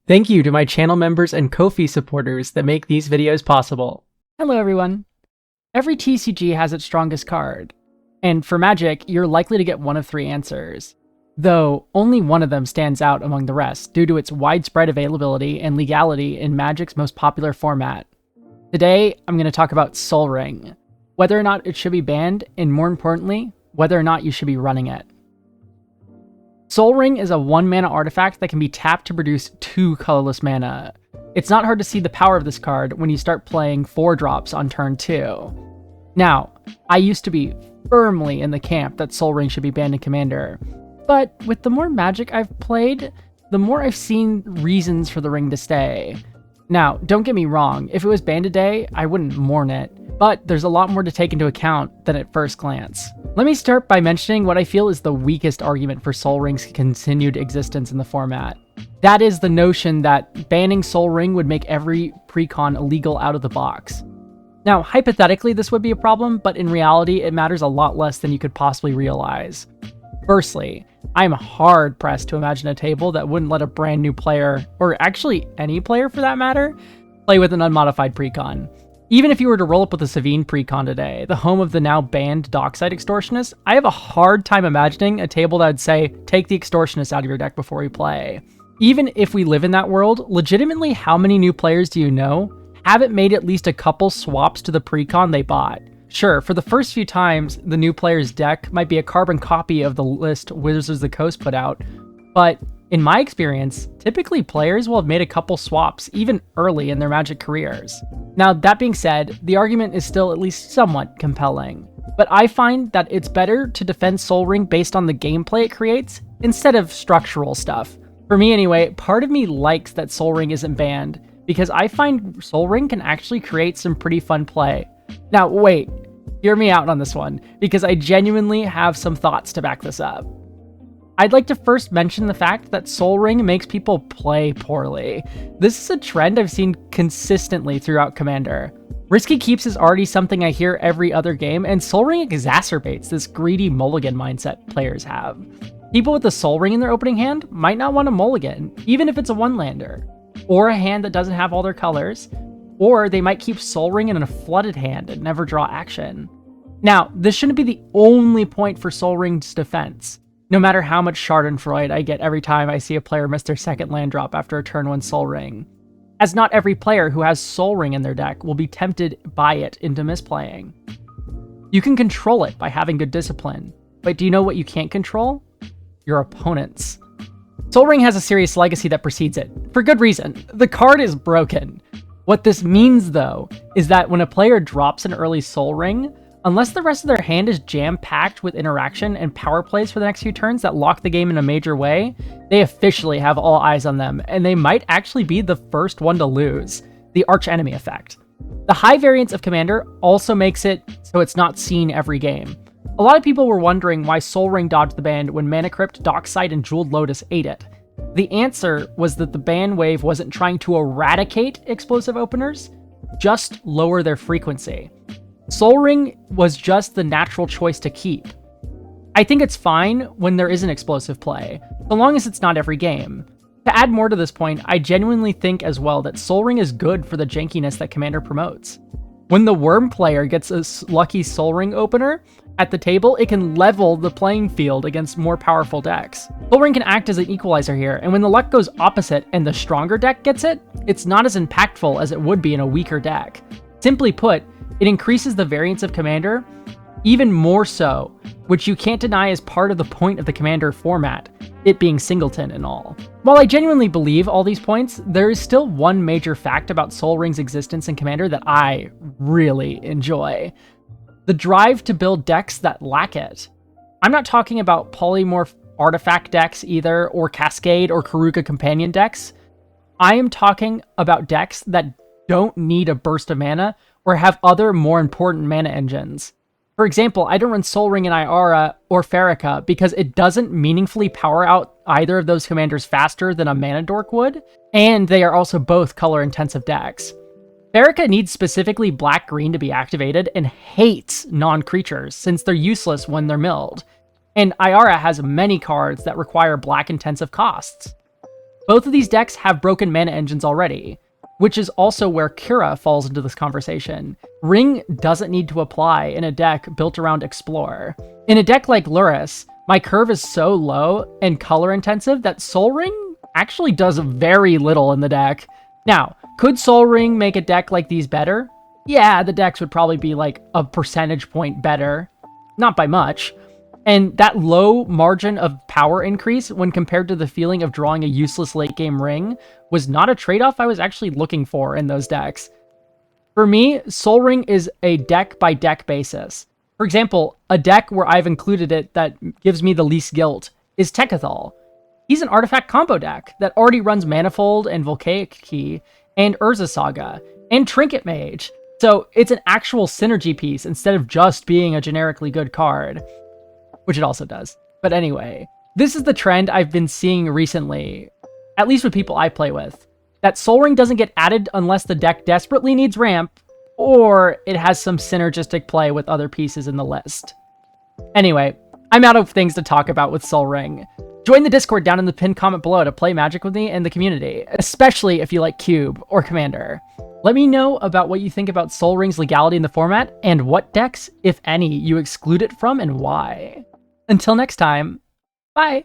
Thank you to my channel members and Ko-fi supporters that make these videos possible. Hello everyone. Every TCG has its strongest card, and for Magic, you're likely to get one of three answers. Though, only one of them stands out among the rest due to its widespread availability and legality in Magic's most popular format. Today, I'm going to talk about Sol Ring, whether or not it should be banned, and more importantly, whether or not you should be running it. Sol Ring is a 1-mana artifact that can be tapped to produce 2 colorless mana. It's not hard to see the power of this card when you start playing 4-drops on turn 2. Now, I used to be firmly in the camp that Sol Ring should be banned in Commander, but with the more Magic I've played, the more I've seen reasons for the ring to stay. Now, don't get me wrong, if it was banned today, I wouldn't mourn it, but there's a lot more to take into account than at first glance. Let me start by mentioning what I feel is the weakest argument for Sol Ring's continued existence in the format. That is the notion that banning Sol Ring would make every precon illegal out of the box. Now, hypothetically this would be a problem, but in reality it matters a lot less than you could possibly realize. Firstly, I'm hard-pressed to imagine a table that wouldn't let a brand new player, or actually any player for that matter, play with an unmodified precon. Even if you were to roll up with a Savine precon today, the home of the now banned Dockside Extortionist, I have a hard time imagining a table that would say, take the Extortionist out of your deck before you play. Even if we live in that world, legitimately how many new players do you know haven't made at least a couple swaps to the precon they bought? Sure, for the first few times, the new player's deck might be a carbon copy of the list Wizards of the Coast put out, but in my experience, typically players will have made a couple swaps even early in their Magic careers. Now, that being said, the argument is still at least somewhat compelling, but I find that it's better to defend Sol Ring based on the gameplay it creates instead of structural stuff. For me anyway, part of me likes that Sol Ring isn't banned, because I find Sol Ring can actually create some pretty fun play. Now wait, hear me out on this one, because I genuinely have some thoughts to back this up. I'd like to first mention the fact that Sol Ring makes people play poorly. This is a trend I've seen consistently throughout Commander. Risky keeps is already something I hear every other game, and Sol Ring exacerbates this greedy mulligan mindset players have. People with the Sol Ring in their opening hand might not want a mulligan, even if it's a 1-lander, or a hand that doesn't have all their colors, or they might keep Sol Ring in a flooded hand and never draw action. Now, this shouldn't be the only point for Sol Ring's defense. No matter how much schadenfreude I get every time I see a player miss their second land drop after a turn 1 Sol Ring, as not every player who has Sol Ring in their deck will be tempted by it into misplaying. You can control it by having good discipline, but do you know what you can't control? Your opponents. Sol Ring has a serious legacy that precedes it, for good reason. The card is broken. What this means, though, is that when a player drops an early Sol Ring, unless the rest of their hand is jam-packed with interaction and power plays for the next few turns that lock the game in a major way, they officially have all eyes on them, and they might actually be the first one to lose, the archenemy effect. The high variance of Commander also makes it so it's not seen every game. A lot of people were wondering why Sol Ring dodged the ban when Mana Crypt, Dockside, and Jeweled Lotus ate it. The answer was that the ban wave wasn't trying to eradicate explosive openers, just lower their frequency. Sol Ring was just the natural choice to keep. I think it's fine when there is an explosive play, so long as it's not every game. To add more to this point, I genuinely think as well that Sol Ring is good for the jankiness that Commander promotes. When the Worm player gets a lucky Sol Ring opener at the table, it can level the playing field against more powerful decks. Sol Ring can act as an equalizer here, and when the luck goes opposite and the stronger deck gets it, it's not as impactful as it would be in a weaker deck. Simply put, it increases the variance of Commander even more so, which you can't deny is part of the point of the Commander format, it being singleton and all. While I genuinely believe all these points, there is still one major fact about Sol Ring's existence in Commander that I really enjoy. The drive to build decks that lack it. I'm not talking about polymorph artifact decks either, or Cascade or Karuka companion decks. I am talking about decks that don't need a burst of mana or have other more important mana engines. For example, I don't run Sol Ring in Iara or Farrakha because it doesn't meaningfully power out either of those commanders faster than a Mana Dork would, and they are also both color-intensive decks. Farrakha needs specifically black-green to be activated and hates non-creatures since they're useless when they're milled, and Iara has many cards that require black-intensive costs. Both of these decks have broken mana engines already, which is also where Kira falls into this conversation. Ring doesn't need to apply in a deck built around Explore. In a deck like Luris, my curve is so low and color intensive that Sol Ring actually does very little in the deck. Now, could Sol Ring make a deck like these better? Yeah, the decks would probably be like a percentage point better. Not by much. And that low margin of power increase when compared to the feeling of drawing a useless late game ring was not a trade-off I was actually looking for in those decks. For me, Sol Ring is a deck by deck basis. For example, a deck where I've included it that gives me the least guilt is Tekethal. He's an artifact combo deck that already runs Manifold and Volcanic Key and Urza Saga and Trinket Mage. So it's an actual synergy piece instead of just being a generically good card. Which it also does. But anyway, this is the trend I've been seeing recently, at least with people I play with, that Sol Ring doesn't get added unless the deck desperately needs ramp, or it has some synergistic play with other pieces in the list. Anyway, I'm out of things to talk about with Sol Ring. Join the Discord down in the pinned comment below to play Magic with me and the community, especially if you like Cube or Commander. Let me know about what you think about Sol Ring's legality in the format, and what decks, if any, you exclude it from and why. Until next time, bye!